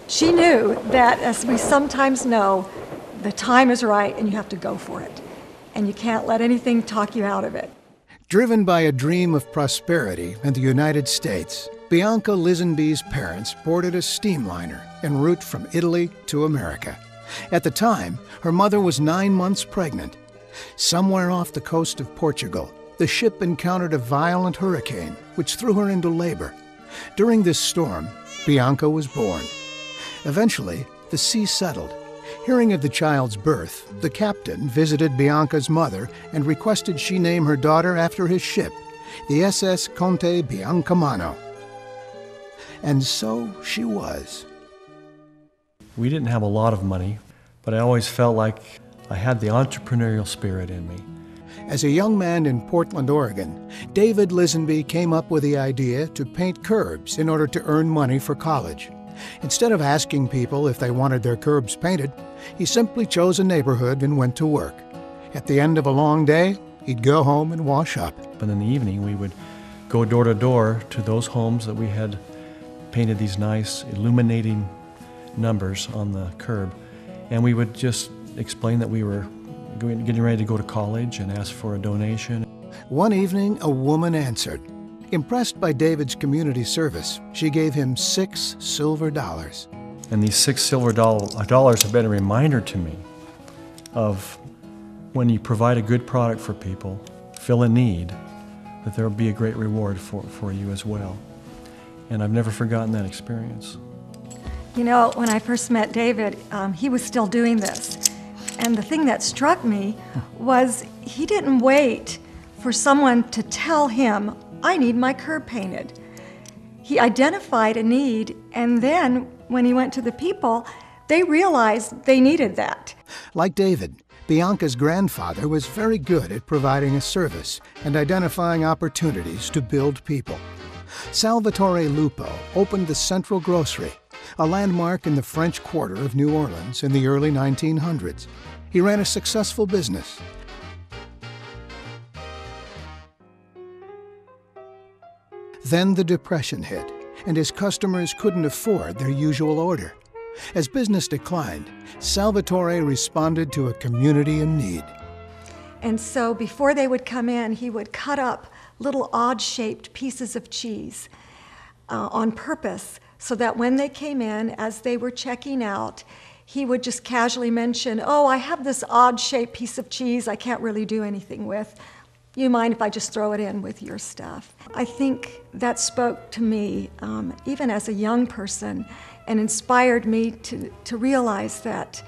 She knew that, as we sometimes know, the time is right and you have to go for it. And you can't let anything talk you out of it. Driven by a dream of prosperity in the United States, Bianca Lisenby's parents boarded a steamliner en route from Italy to America. At the time, her mother was 9 months pregnant. Somewhere off the coast of Portugal, the ship encountered a violent hurricane, which threw her into labor. During this storm, Bianca was born. Eventually, the sea settled. Hearing of the child's birth, the captain visited Bianca's mother and requested she name her daughter after his ship, the SS Conte Biancamano. And so she was. We didn't have a lot of money, but I always felt like I had the entrepreneurial spirit in me. As a young man in Portland, Oregon, David Lisenby came up with the idea to paint curbs in order to earn money for college. Instead of asking people if they wanted their curbs painted, he simply chose a neighborhood and went to work. At the end of a long day, he'd go home and wash up. But in the evening, we would go door to door to those homes that we had painted these nice illuminating numbers on the curb. And we would just explain that we were getting ready to go to college and ask for a donation. One evening, a woman answered. Impressed by David's community service, she gave him $6 silver. And these $6 silver dollars have been a reminder to me of when you provide a good product for people, fill a need, that there will be a great reward for you as well. And I've never forgotten that experience. You know, when I first met David, he was still doing this. And the thing that struck me was he didn't wait for someone to tell him, I need my curb painted. He identified a need, and then when he went to the people, they realized they needed that. Like David, Bianca's grandfather was very good at providing a service and identifying opportunities to build people. Salvatore Lupo opened the Central Grocery, a landmark in the French Quarter of New Orleans in the early 1900s. He ran a successful business. Then the Depression hit, and his customers couldn't afford their usual order. As business declined, Salvatore responded to a community in need. And so before they would come in, he would cut up little odd-shaped pieces of cheese on purpose so that when they came in, as they were checking out, he would just casually mention, oh, I have this odd-shaped piece of cheese I can't really do anything with. You mind if I just throw it in with your stuff? I think that spoke to me, even as a young person, and inspired me to realize that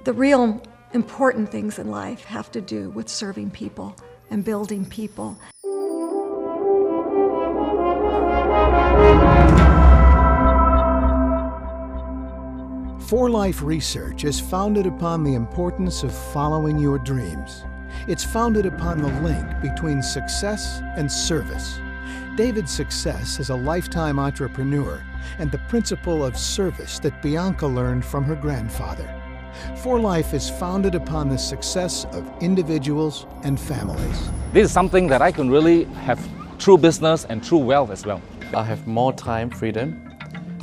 the real important things in life have to do with serving people and building people. For Life research is founded upon the importance of following your dreams. It's founded upon the link between success and service. David's success as a lifetime entrepreneur and the principle of service that Bianca learned from her grandfather. For Life is founded upon the success of individuals and families. This is something that I can really have true business and true wealth as well. I have more time freedom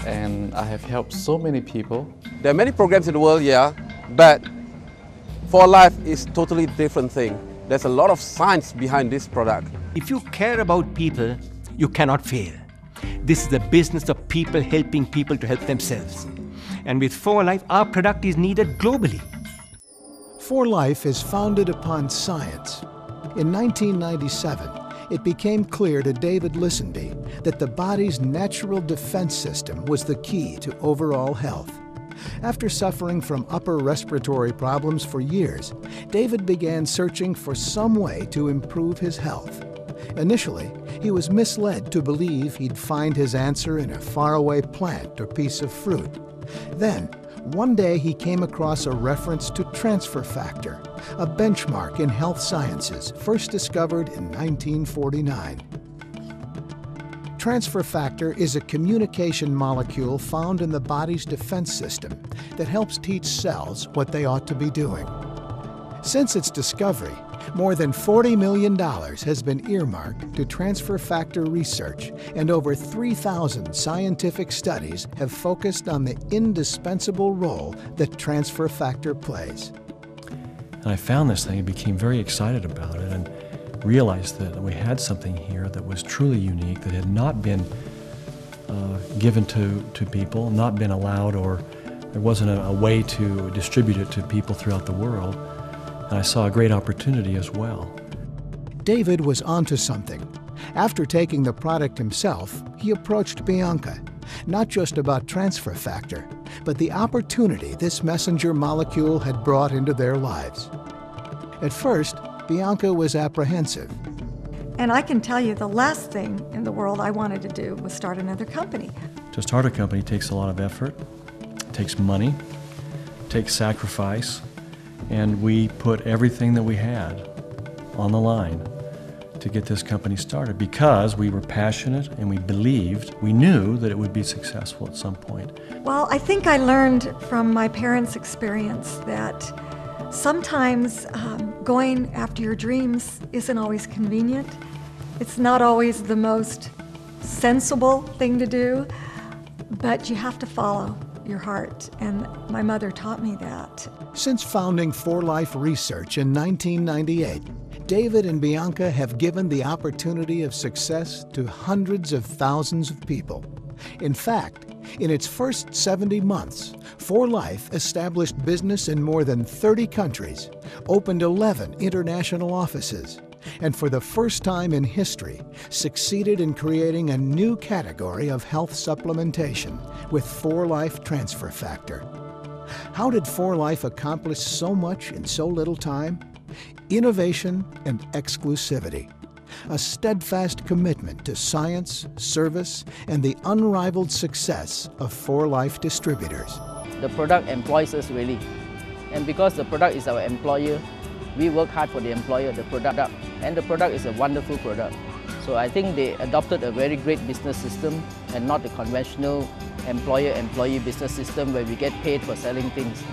and I have helped so many people. There are many programs in the world, yeah, but For Life is totally different thing. There's a lot of science behind this product. If you care about people, you cannot fail. This is the business of people helping people to help themselves. And with For Life, our product is needed globally. For Life is founded upon science. In 1997, it became clear to David Lisenby that the body's natural defense system was the key to overall health. After suffering from upper respiratory problems for years, David began searching for some way to improve his health. Initially, he was misled to believe he'd find his answer in a faraway plant or piece of fruit. Then, one day he came across a reference to transfer factor, a benchmark in health sciences first discovered in 1949. Transfer factor is a communication molecule found in the body's defense system that helps teach cells what they ought to be doing. Since its discovery, more than $40 million has been earmarked to transfer factor research, and over 3,000 scientific studies have focused on the indispensable role that transfer factor plays. And I found this thing and became very excited about it and realized that we had something here that was truly unique, that had not been given to people, not been allowed, or there wasn't a way to distribute it to people throughout the world. And I saw a great opportunity as well. David was onto something. After taking the product himself, he approached Bianca, not just about transfer factor, but the opportunity this messenger molecule had brought into their lives. At first, Bianca was apprehensive. And I can tell you the last thing in the world I wanted to do was start another company. To start a company takes a lot of effort, it takes money, it takes sacrifice, and we put everything that we had on the line to get this company started because we were passionate and we believed, we knew that it would be successful at some point. Well, I think I learned from my parents' experience that sometimes going after your dreams isn't always convenient. It's not always the most sensible thing to do, but you have to follow your heart, and my mother taught me that. Since founding 4Life Research in 1998, David and Bianca have given the opportunity of success to hundreds of thousands of people. In fact, in its first 70 months, 4Life established business in more than 30 countries, opened 11 international offices, and for the first time in history, succeeded in creating a new category of health supplementation with 4Life Transfer Factor. How did 4Life accomplish so much in so little time? Innovation and exclusivity. A steadfast commitment to science, service, and the unrivaled success of 4Life distributors. The product employs us really. And because the product is our employer, we work hard for the employer, the product, and the product is a wonderful product. So I think they adopted a very great business system and not the conventional employer-employee business system where we get paid for selling things.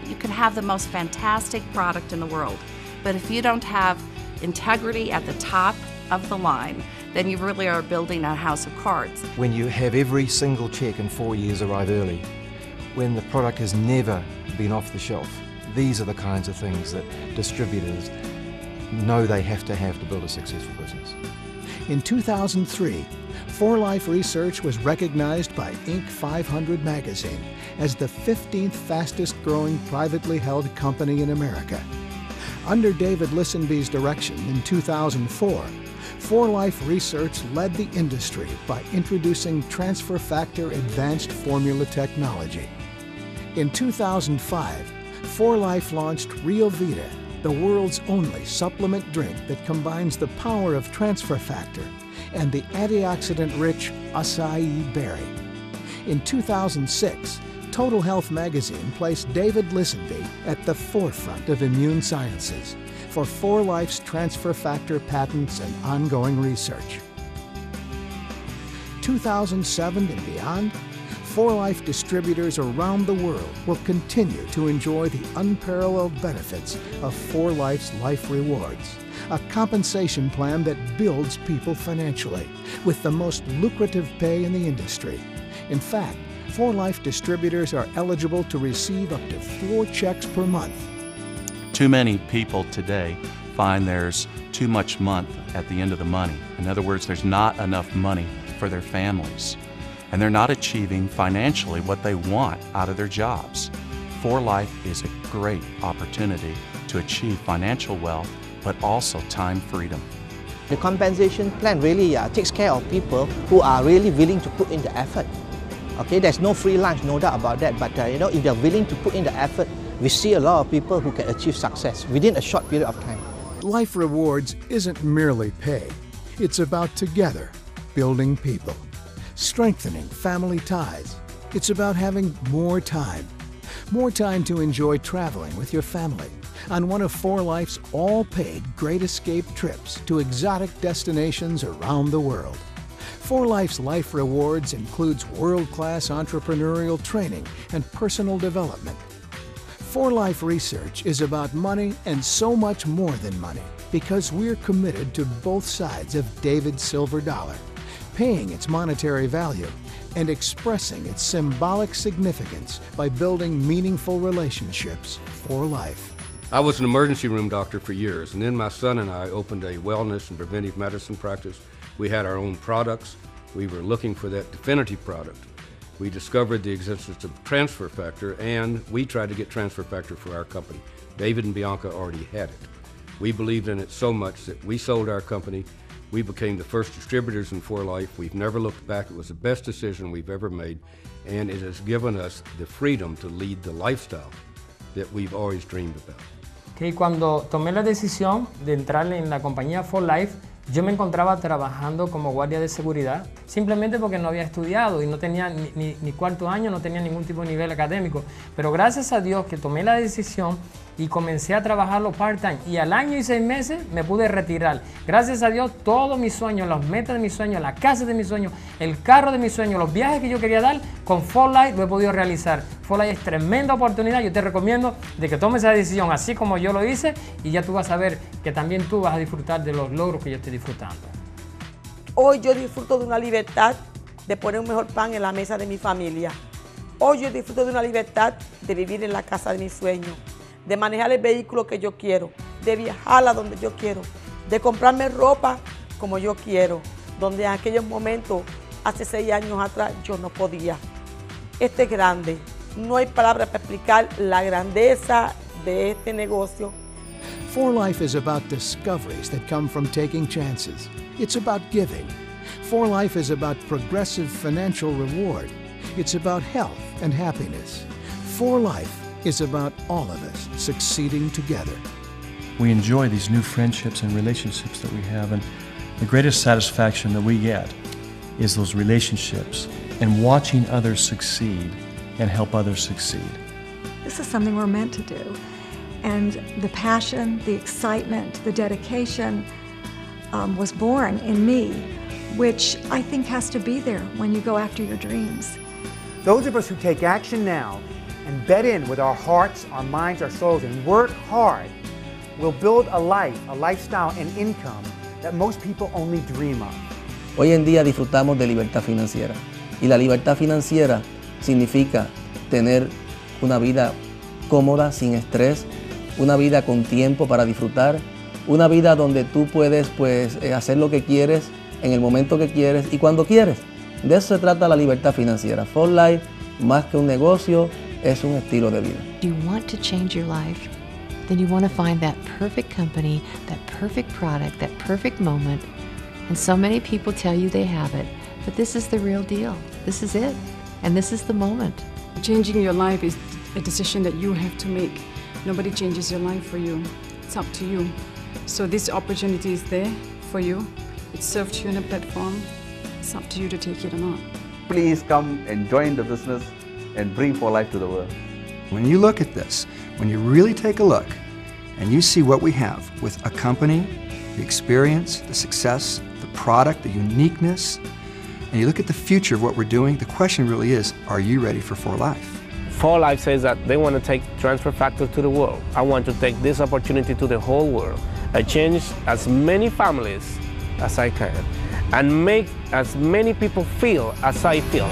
You can have the most fantastic product in the world, but if you don't have integrity at the top of the line, then you really are building a house of cards. When you have every single check in 4 years arrive early, when the product has never been off the shelf, these are the kinds of things that distributors know they have to build a successful business. In 2003, 4Life Research was recognized by Inc. 500 magazine as the 15th fastest growing privately held company in America. Under David Lisenby's direction in 2004, 4Life Research led the industry by introducing transfer factor advanced formula technology. In 2005, 4Life launched Real Vita, the world's only supplement drink that combines the power of transfer factor and the antioxidant-rich acai berry. In 2006, Total Health magazine placed David Lisenby at the forefront of immune sciences for 4Life's transfer factor patents and ongoing research. 2007 and beyond, 4Life distributors around the world will continue to enjoy the unparalleled benefits of 4Life's Life Rewards, a compensation plan that builds people financially with the most lucrative pay in the industry. In fact, 4Life distributors are eligible to receive up to 4 checks per month. Too many people today find there's too much month at the end of the money. In other words, there's not enough money for their families. And they're not achieving financially what they want out of their jobs. 4Life is a great opportunity to achieve financial wealth, but also time freedom. The compensation plan really takes care of people who are really willing to put in the effort. Okay, there's no free lunch, no doubt about that, but if they're willing to put in the effort, we see a lot of people who can achieve success within a short period of time. Life Rewards isn't merely pay. It's about together, building people, strengthening family ties. It's about having more time to enjoy traveling with your family on one of 4Life's all-paid Great Escape trips to exotic destinations around the world. 4Life's Life Rewards includes world-class entrepreneurial training and personal development. For Life research is about money and so much more than money because we're committed to both sides of David's silver dollar, paying its monetary value and expressing its symbolic significance by building meaningful relationships for life. I was an emergency room doctor for years, and then my son and I opened a wellness and preventive medicine practice. We had our own products. We were looking for that definitive product. We discovered the existence of transfer factor, and we tried to get transfer factor for our company. David and Bianca already had it. We believed in it so much that we sold our company. We became the first distributors in For Life. We've never looked back. It was the best decision we've ever made, and it has given us the freedom to lead the lifestyle that we've always dreamed about. Okay, cuando tomé la decisión de entrar en la compañía For Life, yo me encontraba trabajando como guardia de seguridad, simplemente porque no había estudiado y no tenía ni cuarto año, no tenía ningún tipo de nivel académico. Pero gracias a Dios que tomé la decisión y comencé a trabajarlo part-time. Y al año y 6 meses me pude retirar. Gracias a Dios, todos mis sueños, las metas de mis sueños, la casa de mis sueños, el carro de mis sueños, los viajes que yo quería dar, con For Life lo he podido realizar. For Life es tremenda oportunidad. Yo te recomiendo de que tomes esa decisión así como yo lo hice y ya tú vas a ver que también tú vas a disfrutar de los logros que yo estoy disfrutando. Hoy yo disfruto de una libertad de poner un mejor pan en la mesa de mi familia. Hoy yo disfruto de una libertad de vivir en la casa de mis sueños, de manejar el vehículo que yo quiero, de viajar a donde yo quiero, de comprarme ropa como yo quiero, donde en aquellos momentos, hace 6 años atrás, yo no podía. Este es grande. No hay palabras para explicar la grandeza de este negocio. For Life is about discoveries that come from taking chances. It's about giving. For Life is about progressive financial reward. It's about health and happiness. For Life is about all of us succeeding together. We enjoy these new friendships and relationships that we have, and the greatest satisfaction that we get is those relationships and watching others succeed and help others succeed. This is something we're meant to do. And the passion, the excitement, the dedication was born in me, which I think has to be there when you go after your dreams. Those of us who take action now and bet in with our hearts, our minds, our souls, and work hard will build a life, a lifestyle, and income that most people only dream of. Hoy en día disfrutamos de libertad financiera. Y la libertad financiera significa tener una vida cómoda, sin estrés, una vida con tiempo para disfrutar, una vida donde tú puedes hacer lo que quieres en el momento que quieres y cuando quieres. De eso se trata la libertad financiera. For Life, más que un negocio, es un estilo de vida. Do you want to change your life? Then you want to find that perfect company, that perfect product, that perfect moment. And so many people tell you they have it, but this is the real deal. This is it, and this is the moment. Changing your life is a decision that you have to make. Nobody changes your life for you. It's up to you. So this opportunity is there for you. It's served to you on a platform. It's up to you to take it or not. Please come and join the business and bring For Life to the world. When you look at this, when you really take a look and you see what we have with a company, the experience, the success, the product, the uniqueness, and you look at the future of what we're doing, the question really is, are you ready for For Life? For Life says that they want to take transfer factor to the world. I want to take this opportunity to the whole world. I change as many families as I can and make as many people feel as I feel.